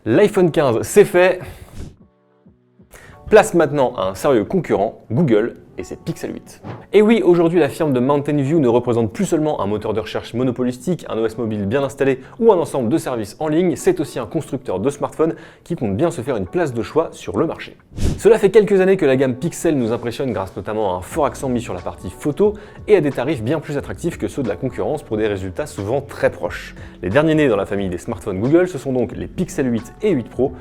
L'iPhone 15, c'est fait. Place maintenant à un sérieux concurrent, Google et ses Pixel 8. Et oui, aujourd'hui la firme de Mountain View ne représente plus seulement un moteur de recherche monopolistique, un OS mobile bien installé ou un ensemble de services en ligne, c'est aussi un constructeur de smartphones qui compte bien se faire une place de choix sur le marché. Cela fait quelques années que la gamme Pixel nous impressionne grâce notamment à un fort accent mis sur la partie photo et à des tarifs bien plus attractifs que ceux de la concurrence pour des résultats souvent très proches. Les derniers nés dans la famille des smartphones Google, ce sont donc les Pixel 8 et 8 Pro.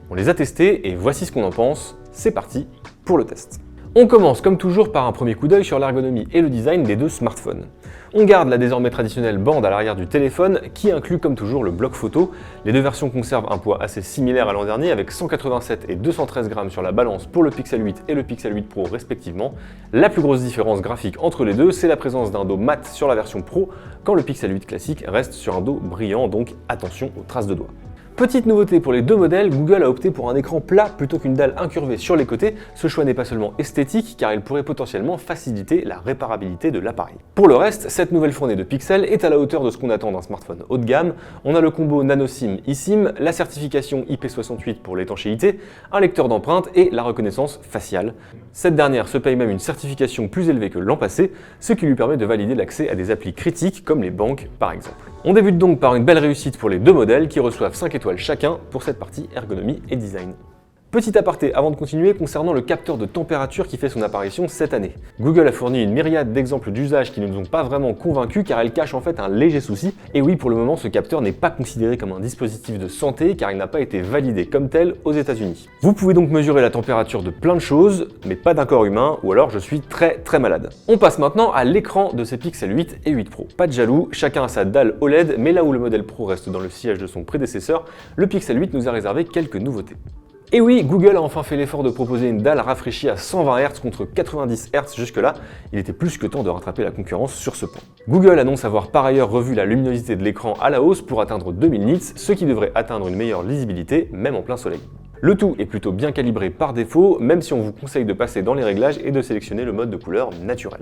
On les a testés et voici ce qu'on en pense. C'est parti pour le test. On commence comme toujours par un premier coup d'œil sur l'ergonomie et le design des deux smartphones. On garde la désormais traditionnelle bande à l'arrière du téléphone qui inclut comme toujours le bloc photo. Les deux versions conservent un poids assez similaire à l'an dernier avec 187 et 213 grammes sur la balance pour le Pixel 8 et le Pixel 8 Pro respectivement. La plus grosse différence graphique entre les deux, c'est la présence d'un dos mat sur la version Pro quand le Pixel 8 classique reste sur un dos brillant, donc attention aux traces de doigts. Petite nouveauté pour les deux modèles, Google a opté pour un écran plat plutôt qu'une dalle incurvée sur les côtés. Ce choix n'est pas seulement esthétique car il pourrait potentiellement faciliter la réparabilité de l'appareil. Pour le reste, cette nouvelle fournée de Pixel est à la hauteur de ce qu'on attend d'un smartphone haut de gamme. On a le combo Nano SIM eSIM, la certification IP68 pour l'étanchéité, un lecteur d'empreintes et la reconnaissance faciale. Cette dernière se paye même une certification plus élevée que l'an passé, ce qui lui permet de valider l'accès à des applis critiques comme les banques par exemple. On débute donc par une belle réussite pour les deux modèles qui reçoivent 5 étoiles chacun pour cette partie ergonomie et design. Petit aparté avant de continuer concernant le capteur de température qui fait son apparition cette année. Google a fourni une myriade d'exemples d'usage qui ne nous ont pas vraiment convaincus car elle cache en fait un léger souci. Et oui, pour le moment, ce capteur n'est pas considéré comme un dispositif de santé car il n'a pas été validé comme tel aux États-Unis. Vous pouvez donc mesurer la température de plein de choses, mais pas d'un corps humain ou alors je suis très malade. On passe maintenant à l'écran de ces Pixel 8 et 8 Pro. Pas de jaloux, chacun a sa dalle OLED, mais là où le modèle Pro reste dans le sillage de son prédécesseur, le Pixel 8 nous a réservé quelques nouveautés. Et oui, Google a enfin fait l'effort de proposer une dalle rafraîchie à 120 Hz contre 90 Hz jusque-là. Il était plus que temps de rattraper la concurrence sur ce point. Google annonce avoir par ailleurs revu la luminosité de l'écran à la hausse pour atteindre 2000 nits, ce qui devrait atteindre une meilleure lisibilité, même en plein soleil. Le tout est plutôt bien calibré par défaut, même si on vous conseille de passer dans les réglages et de sélectionner le mode de couleur naturel.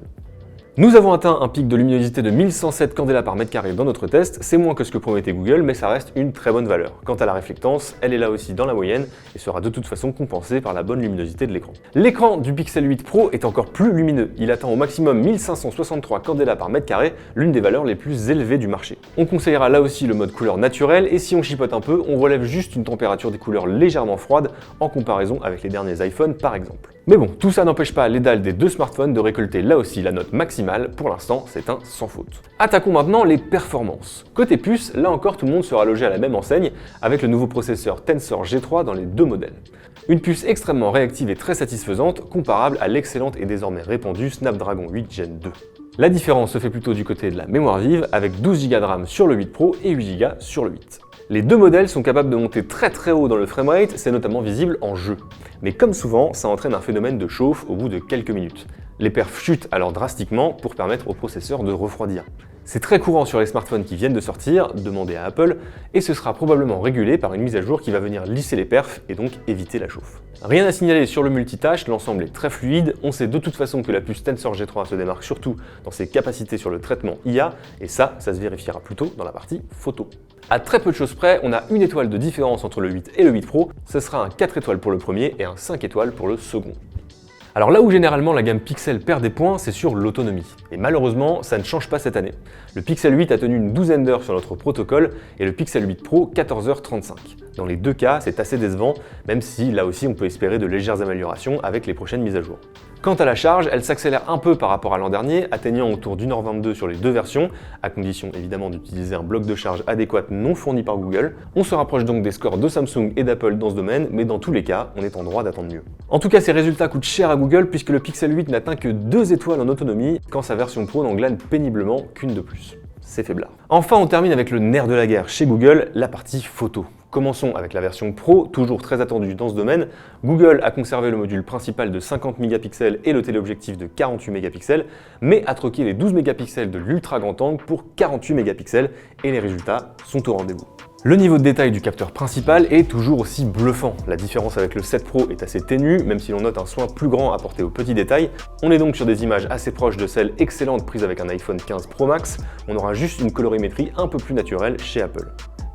Nous avons atteint un pic de luminosité de 1107 candela par mètre carré dans notre test, c'est moins que ce que promettait Google, mais ça reste une très bonne valeur. Quant à la réflectance, elle est là aussi dans la moyenne et sera de toute façon compensée par la bonne luminosité de l'écran. L'écran du Pixel 8 Pro est encore plus lumineux, il atteint au maximum 1563 candela par mètre carré, l'une des valeurs les plus élevées du marché. On conseillera là aussi le mode couleur naturel et si on chipote un peu, on relève juste une température des couleurs légèrement froide en comparaison avec les derniers iPhones par exemple. Mais bon, tout ça n'empêche pas les dalles des deux smartphones de récolter là aussi la note maximale, pour l'instant c'est un sans faute. Attaquons maintenant les performances. Côté puce, là encore tout le monde sera logé à la même enseigne, avec le nouveau processeur Tensor G3 dans les deux modèles. Une puce extrêmement réactive et très satisfaisante, comparable à l'excellente et désormais répandue Snapdragon 8 Gen 2. La différence se fait plutôt du côté de la mémoire vive, avec 12 Go de RAM sur le 8 Pro et 8 Go sur le 8. Les deux modèles sont capables de monter très haut dans le framerate, c'est notamment visible en jeu. Mais comme souvent, ça entraîne un phénomène de chauffe au bout de quelques minutes. Les perfs chutent alors drastiquement pour permettre au processeur de refroidir. C'est très courant sur les smartphones qui viennent de sortir, demandez à Apple, et ce sera probablement régulé par une mise à jour qui va venir lisser les perfs et donc éviter la chauffe. Rien à signaler sur le multitâche, l'ensemble est très fluide, on sait de toute façon que la puce Tensor G3 se démarque surtout dans ses capacités sur le traitement IA, et ça se vérifiera plutôt dans la partie photo. À très peu de choses près, on a une étoile de différence entre le 8 et le 8 Pro, ce sera un 4 étoiles pour le premier et un 5 étoiles pour le second. Alors là où généralement la gamme Pixel perd des points, c'est sur l'autonomie. Et malheureusement, ça ne change pas cette année. Le Pixel 8 a tenu une douzaine d'heures sur notre protocole et le Pixel 8 Pro 14h35. Dans les deux cas, c'est assez décevant, même si là aussi on peut espérer de légères améliorations avec les prochaines mises à jour. Quant à la charge, elle s'accélère un peu par rapport à l'an dernier, atteignant autour d'1h22 sur les deux versions, à condition évidemment d'utiliser un bloc de charge adéquat non fourni par Google. On se rapproche donc des scores de Samsung et d'Apple dans ce domaine, mais dans tous les cas, on est en droit d'attendre mieux. En tout cas, ces résultats coûtent cher à Google puisque le Pixel 8 n'atteint que 2 étoiles en autonomie, quand sa version Pro n'en glane péniblement qu'une de plus. C'est faiblard. Enfin, on termine avec le nerf de la guerre chez Google, la partie photo. Commençons avec la version Pro, toujours très attendue dans ce domaine. Google a conservé le module principal de 50 mégapixels et le téléobjectif de 48 mégapixels, mais a troqué les 12 mégapixels de l'ultra grand angle pour 48 mégapixels et les résultats sont au rendez-vous. Le niveau de détail du capteur principal est toujours aussi bluffant. La différence avec le 7 Pro est assez ténue, même si l'on note un soin plus grand apporté aux petits détails. On est donc sur des images assez proches de celles excellentes prises avec un iPhone 15 Pro Max. On aura juste une colorimétrie un peu plus naturelle chez Apple.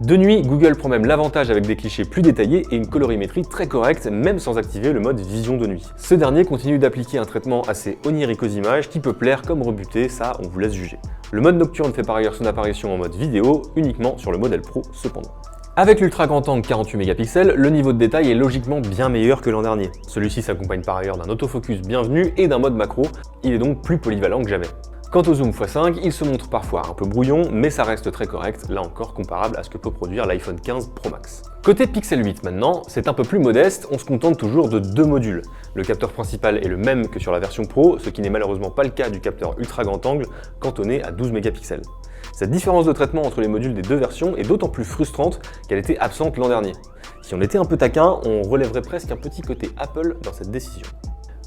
De nuit, Google prend même l'avantage avec des clichés plus détaillés et une colorimétrie très correcte, même sans activer le mode vision de nuit. Ce dernier continue d'appliquer un traitement assez onirique aux images qui peut plaire comme rebuter, ça on vous laisse juger. Le mode nocturne fait par ailleurs son apparition en mode vidéo, uniquement sur le modèle Pro cependant. Avec l'ultra grand angle 48 mégapixels, le niveau de détail est logiquement bien meilleur que l'an dernier. Celui-ci s'accompagne par ailleurs d'un autofocus bienvenu et d'un mode macro, il est donc plus polyvalent que jamais. Quant au zoom x5, il se montre parfois un peu brouillon, mais ça reste très correct, là encore comparable à ce que peut produire l'iPhone 15 Pro Max. Côté Pixel 8 maintenant, c'est un peu plus modeste, on se contente toujours de 2 modules. Le capteur principal est le même que sur la version Pro, ce qui n'est malheureusement pas le cas du capteur ultra grand angle, cantonné à 12 mégapixels. Cette différence de traitement entre les modules des deux versions est d'autant plus frustrante qu'elle était absente l'an dernier. Si on était un peu taquin, on relèverait presque un petit côté Apple dans cette décision.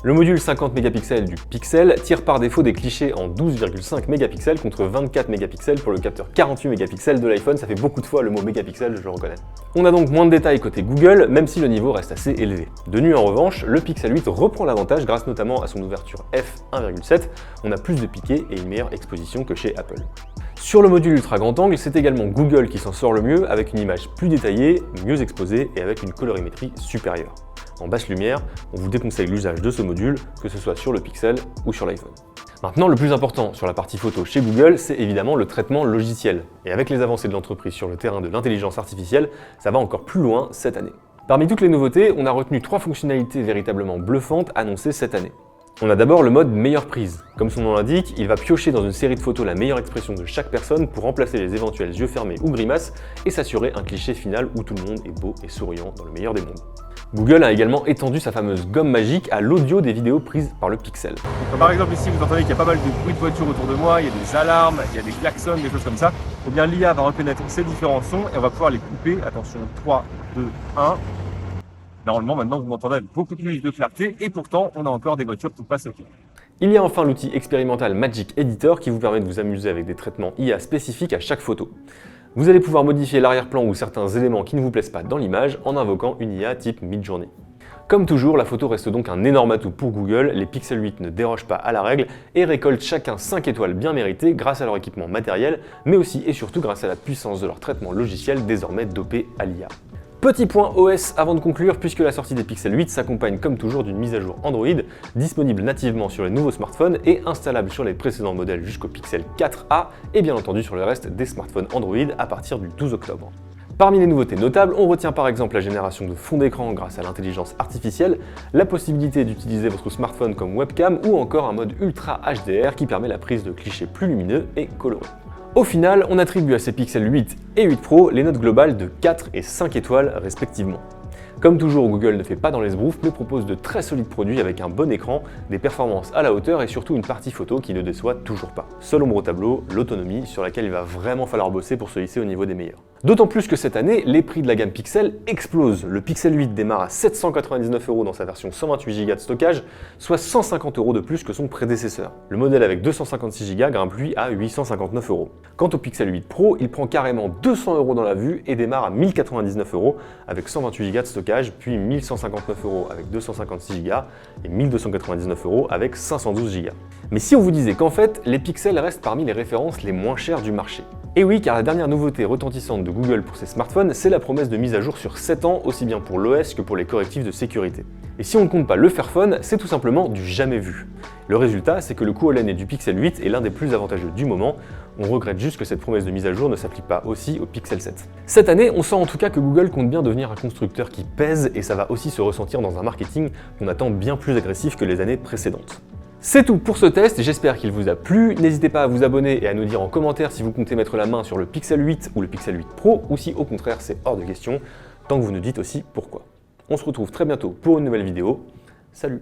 Le module 50 mégapixels du Pixel tire par défaut des clichés en 12,5 mégapixels contre 24 mégapixels pour le capteur 48 mégapixels de l'iPhone, ça fait beaucoup de fois le mot mégapixel, je le reconnais. On a donc moins de détails côté Google, même si le niveau reste assez élevé. De nuit en revanche, le Pixel 8 reprend l'avantage grâce notamment à son ouverture f1.7, on a plus de piqué et une meilleure exposition que chez Apple. Sur le module ultra grand angle, c'est également Google qui s'en sort le mieux avec une image plus détaillée, mieux exposée et avec une colorimétrie supérieure. En basse lumière, on vous déconseille l'usage de ce module, que ce soit sur le Pixel ou sur l'iPhone. Maintenant, le plus important sur la partie photo chez Google, c'est évidemment le traitement logiciel. Et avec les avancées de l'entreprise sur le terrain de l'intelligence artificielle, ça va encore plus loin cette année. Parmi toutes les nouveautés, on a retenu 3 fonctionnalités véritablement bluffantes annoncées cette année. On a d'abord le mode meilleure prise. Comme son nom l'indique, il va piocher dans une série de photos la meilleure expression de chaque personne pour remplacer les éventuels yeux fermés ou grimaces et s'assurer un cliché final où tout le monde est beau et souriant dans le meilleur des mondes. Google a également étendu sa fameuse gomme magique à l'audio des vidéos prises par le Pixel. Donc, par exemple ici vous entendez qu'il y a pas mal de bruit de voiture autour de moi, il y a des alarmes, il y a des klaxons, des choses comme ça. Eh bien l'IA va reconnaître ces différents sons et on va pouvoir les couper. Attention, 3, 2, 1. Normalement maintenant vous m'entendez avec beaucoup plus de clarté et pourtant on a encore des voitures qui passent OK. Il y a enfin l'outil expérimental Magic Editor qui vous permet de vous amuser avec des traitements IA spécifiques à chaque photo. Vous allez pouvoir modifier l'arrière-plan ou certains éléments qui ne vous plaisent pas dans l'image en invoquant une IA type Midjourney. Comme toujours, la photo reste donc un énorme atout pour Google, les Pixel 8 ne dérogent pas à la règle et récoltent chacun 5 étoiles bien méritées grâce à leur équipement matériel, mais aussi et surtout grâce à la puissance de leur traitement logiciel désormais dopé à l'IA. Petit point OS avant de conclure, puisque la sortie des Pixel 8 s'accompagne comme toujours d'une mise à jour Android, disponible nativement sur les nouveaux smartphones et installable sur les précédents modèles jusqu'au Pixel 4a et bien entendu sur le reste des smartphones Android à partir du 12 octobre. Parmi les nouveautés notables, on retient par exemple la génération de fond d'écran grâce à l'intelligence artificielle, la possibilité d'utiliser votre smartphone comme webcam ou encore un mode Ultra HDR qui permet la prise de clichés plus lumineux et colorés. Au final, on attribue à ces Pixel 8 et 8 Pro les notes globales de 4 et 5 étoiles respectivement. Comme toujours, Google ne fait pas dans les sbroufs mais propose de très solides produits avec un bon écran, des performances à la hauteur et surtout une partie photo qui ne déçoit toujours pas. Seul ombre au tableau, l'autonomie sur laquelle il va vraiment falloir bosser pour se hisser au niveau des meilleurs. D'autant plus que cette année, les prix de la gamme Pixel explosent. Le Pixel 8 démarre à 799 € dans sa version 128 Go de stockage, soit 150 € de plus que son prédécesseur. Le modèle avec 256 Go grimpe lui à 859 €. Quant au Pixel 8 Pro, il prend carrément 200 € dans la vue et démarre à 1099 € avec 128 Go de stockage, puis 1159 € avec 256 Go et 1299 € avec 512 Go. Mais si on vous disait qu'en fait, les Pixels restent parmi les références les moins chères du marché. Et oui, car la dernière nouveauté retentissante de Google pour ses smartphones, c'est la promesse de mise à jour sur 7 ans, aussi bien pour l'OS que pour les correctifs de sécurité. Et si on ne compte pas le Fairphone, c'est tout simplement du jamais vu. Le résultat, c'est que le coût à l'année du Pixel 8 est l'un des plus avantageux du moment. On regrette juste que cette promesse de mise à jour ne s'applique pas aussi au Pixel 7. Cette année, on sent en tout cas que Google compte bien devenir un constructeur qui pèse et ça va aussi se ressentir dans un marketing qu'on attend bien plus agressif que les années précédentes. C'est tout pour ce test, j'espère qu'il vous a plu. N'hésitez pas à vous abonner et à nous dire en commentaire si vous comptez mettre la main sur le Pixel 8 ou le Pixel 8 Pro ou si au contraire c'est hors de question, tant que vous nous dites aussi pourquoi. On se retrouve très bientôt pour une nouvelle vidéo. Salut!